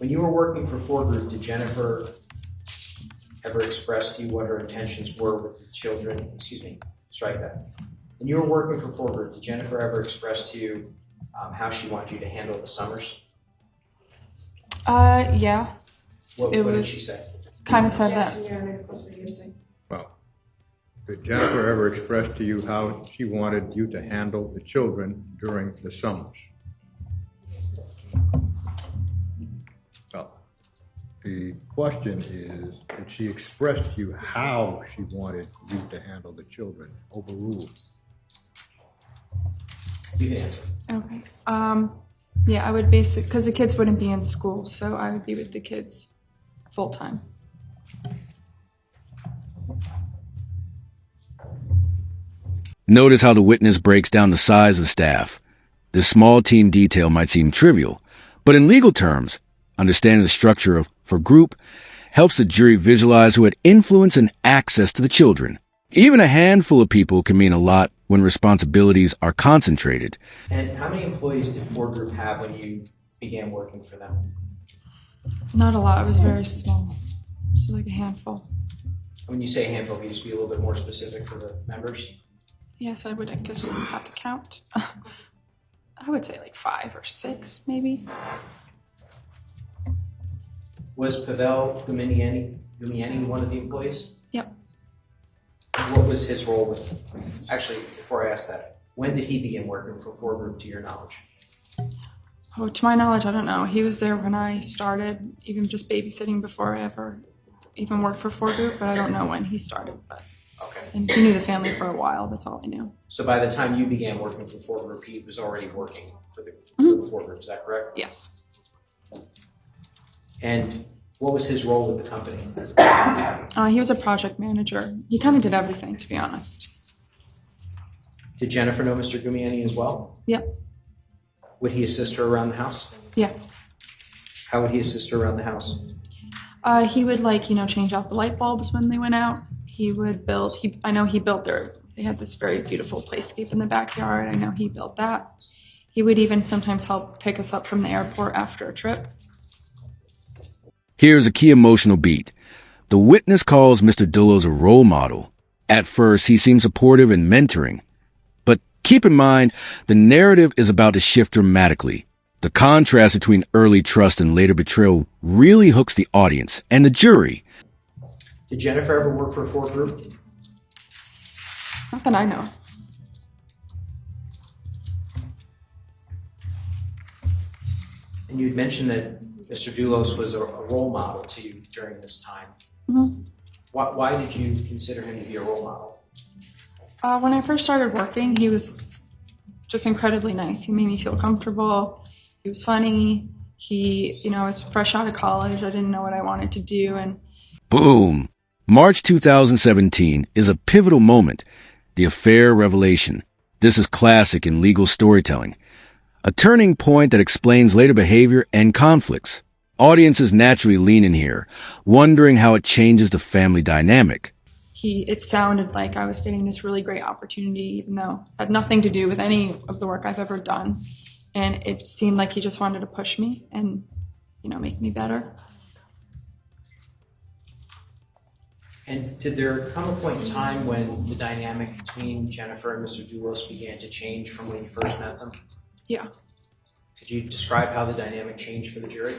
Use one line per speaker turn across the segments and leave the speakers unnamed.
When you were working for Courtroom, did Jennifer ever express to you what her intentions were with the children? Excuse me, strike that. When you were working for Courtroom, did Jennifer ever express to you how she wanted you to handle the summers?
Yeah.
What did she say?
Kind of said that.
Well, did Jennifer ever express to you how she wanted you to handle the children during the summers? Well, the question is, did she express to you how she wanted you to handle the children? Overruled.
You can answer.
Okay. Yeah, I would because the kids wouldn't be in school, so I would be with the kids full time.
Notice how the witness breaks down the size of staff. This small team detail might seem trivial, but in legal terms, understanding the structure for group helps the jury visualize who had influence and access to the children. Even a handful of people can mean a lot when responsibilities are concentrated.
And how many employees did Ford Group have when you began working for them?
Not a lot. It was very small. So like a handful.
When you say handful, can you just be a little bit more specific for the members?
Yes, I would, I guess, have to count. I would say like 5 or 6, maybe.
Was Pavel Gumiani one of the employees?
Yep.
What was his role with, actually, before I ask that, when did he begin working for Ford Group to your knowledge?
Oh, to my knowledge, I don't know. He was there when I started, even just babysitting before I ever even worked for Ford Group, but I don't know when he started. But
Okay.
and he knew the family for a while. That's all I knew.
So by the time you began working for Ford Group, he was already working for the Ford Group, is that correct?
Yes.
And what was his role with the company?
He was a project manager. He kind of did everything, to be honest.
Did Jennifer know Mr. Gumiani as well?
Yep.
Would he assist her around the house?
Yeah.
How would he assist her around the house?
He would change out the light bulbs when they went out. He would build, I know he built they had this very beautiful playscape in the backyard. I know he built that. He would even sometimes help pick us up from the airport after a trip.
Here's a key emotional beat. The witness calls Mr. Dullos a role model. At first, he seems supportive and mentoring. But keep in mind, the narrative is about to shift dramatically. The contrast between early trust and later betrayal really hooks the audience and the jury.
Did Jennifer ever work for Ford Group?
Not that I know.
And you had mentioned that Mr. Dullos was a role model to you during this time.
Mm-hmm.
Why did you consider him to be a role model?
When I first started working, he was just incredibly nice. He made me feel comfortable. He was funny. He, was fresh out of college. I didn't know what I wanted to do. And
Boom! March 2017 is a pivotal moment. The affair revelation. This is classic in legal storytelling. A turning point that explains later behavior and conflicts. Audiences naturally lean in here, wondering how it changes the family dynamic.
it sounded like I was getting this really great opportunity, even though it had nothing to do with any of the work I've ever done. And it seemed like he just wanted to push me and, make me better.
And did there come a point in time when the dynamic between Jennifer and Mr. Doulos began to change from when you first met them?
Yeah.
Could you describe how the dynamic changed for the jury?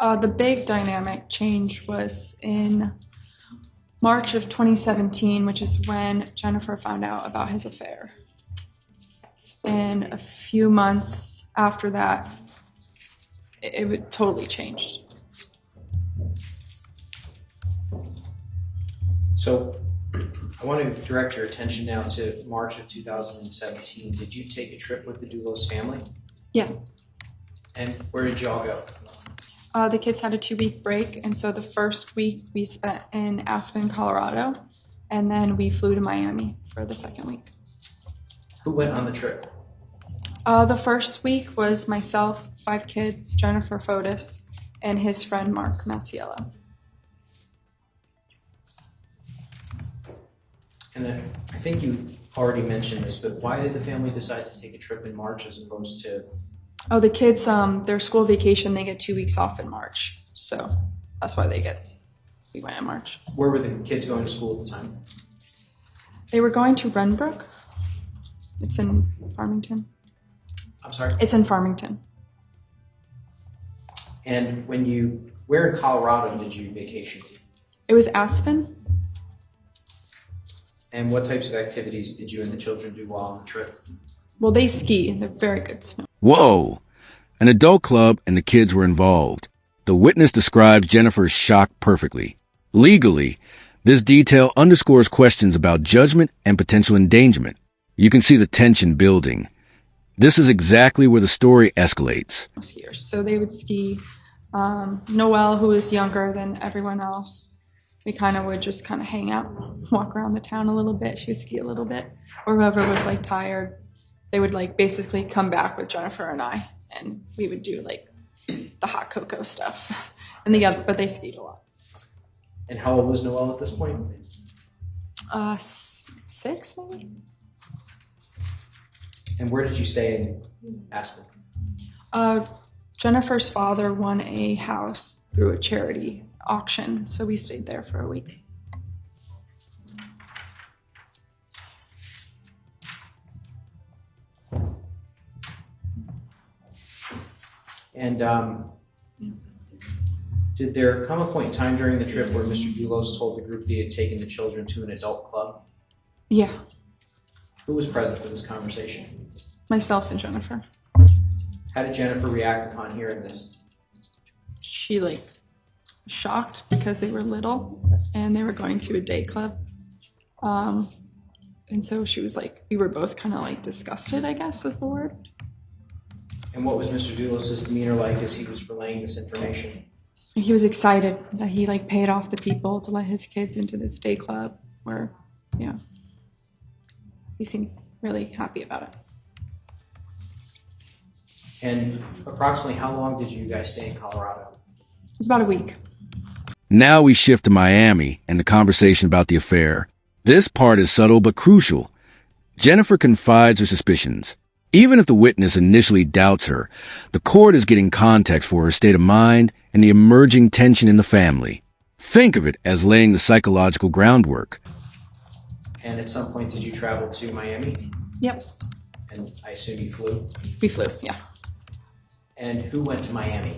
The big dynamic change was in March of 2017, which is when Jennifer found out about his affair. And a few months after that, it totally changed.
So I want to direct your attention now to March of 2017. Did you take a trip with the Doulos family?
Yeah.
And where did y'all go?
The kids had a 2-week break, and so the first week we spent in Aspen, Colorado, and then we flew to Miami for the second week.
Who went on the trip?
The first week was myself, 5 kids, Jennifer Fotis, and his friend Mark Masiello.
And I think you already mentioned this, but why did the family decide to take a trip in March as opposed to
Oh, the kids, their school vacation, they get 2 weeks off in March. So that's why we went in March.
Where were the kids going to school at the time?
They were going to Renbrook. It's in Farmington.
I'm sorry?
It's in Farmington.
And where in Colorado did you vacation?
It was Aspen.
And what types of activities did you and the children do while on the trip?
Well, they ski. They're very good snow.
Whoa! An adult club and the kids were involved. The witness describes Jennifer's shock perfectly. Legally, this detail underscores questions about judgment and potential endangerment. You can see the tension building. This is exactly where the story escalates.
Skiers. So they would ski. Noelle, who was younger than everyone else, we would just hang out, walk around the town a little bit. She would ski a little bit. Or whoever was tired, they would basically come back with Jennifer and I, and we would do the hot cocoa stuff. But they skied a lot.
And how old was Noelle at this point?
6 maybe.
And where did you stay in Aspen?
Jennifer's father won a house through a charity auction, so we stayed there for a week.
And did there come a point in time during the trip where Mr. Doulos told the group he had taken the children to an adult club?
Yeah,
Who was present for this conversation?
myself and Jennifer.
How did Jennifer react upon hearing this?
She shocked because they were little and they were going to a day club. And so she was we were both disgusted, I guess is the word.
And what was Mr. Doulos' demeanor like as he was relaying this information?
He was excited that he paid off the people to let his kids into this day club where, yeah, he seemed really happy about it.
And approximately how long did you guys stay in Colorado?
It was about a week.
Now we shift to Miami and the conversation about the affair. This part is subtle but crucial. Jennifer confides her suspicions. Even if the witness initially doubts her, the court is getting context for her state of mind and the emerging tension in the family. Think of it as laying the psychological groundwork.
And at some point, did you travel to Miami?
Yep,
And I assume you flew?
we flew, yeah.
And who went to Miami?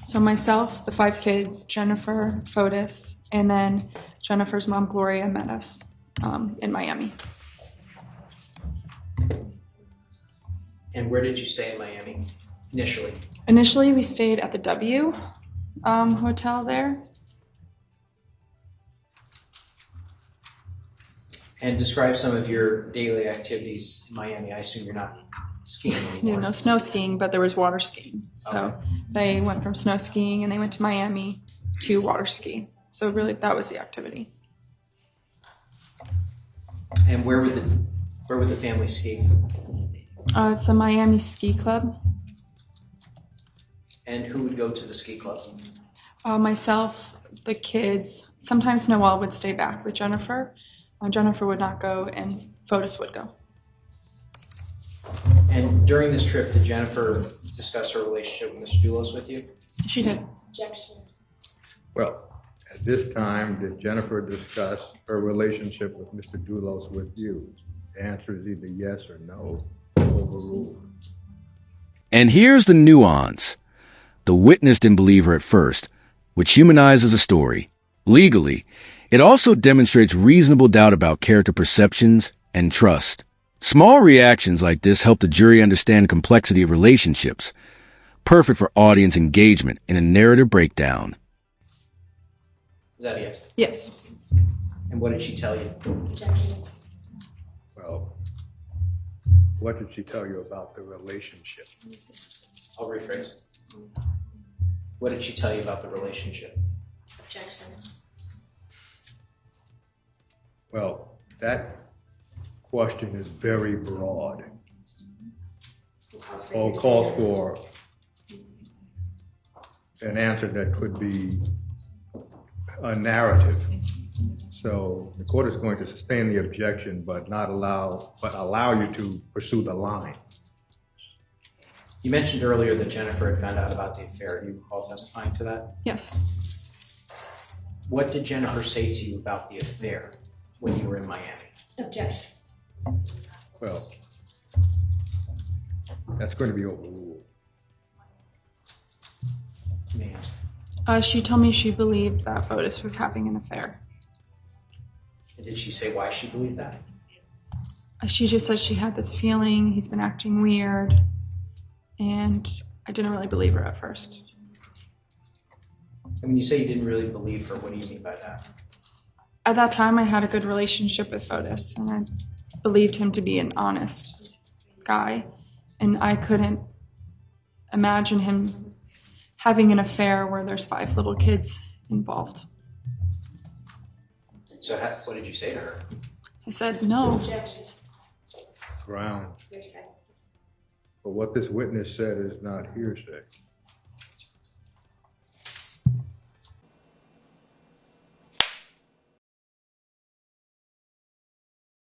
So myself, the 5 kids, Jennifer, Fotis, and then Jennifer's mom, Gloria, met us in Miami.
And where did you stay in Miami initially?
Initially, we stayed at the W hotel there.
And describe some of your daily activities in Miami. I assume you're not skiing anymore.
Yeah, no snow skiing, but there was water skiing. So they went from snow skiing and they went to Miami to water ski. So really, that was the activity.
And where would the family ski?
It's a Miami ski club.
And who would go to the ski club?
Myself, the kids. Sometimes Noelle would stay back with Jennifer. Jennifer would not go, and Fotis would go.
And during this trip, did Jennifer discuss her relationship with Mr. Doulos with you?
She did.
Objection.
Well, at this time, did Jennifer discuss her relationship with Mr. Doulos with you? The answer is either yes or no. Overruled.
And here's the nuance. The witness didn't believe her at first, which humanizes the story. Legally, it also demonstrates reasonable doubt about character perceptions and trust. Small reactions like this help the jury understand the complexity of relationships, perfect for audience engagement in a narrative breakdown.
Is that a yes?
Yes.
And what did she tell you?
Objection.
Well, what did she tell you about the relationship?
I'll rephrase. What did she tell you about the relationship?
Objection.
Well, that question is very broad. All calls for an answer that could be a narrative. So the court is going to sustain the objection, but allow you to pursue the line.
You mentioned earlier that Jennifer had found out about the affair. You all testifying to that?
Yes.
What did Jennifer say to you about the affair when you were in Miami?
Objection.
Well, that's going to be overruled.
Man.
She told me she believed that Fotis was having an affair.
And did she say why she believed that?
She just said she had this feeling he's been acting weird, and I didn't really believe her at first.
And when you say you didn't really believe her, what do you mean by that?
At that time, I had a good relationship with Fotis, and I believed him to be an honest guy, and I couldn't imagine him having an affair where there's 5 little kids involved.
So what did you say to her?
I said, no.
Objection.
Ground.
Your second.
But what this witness said is not hearsay.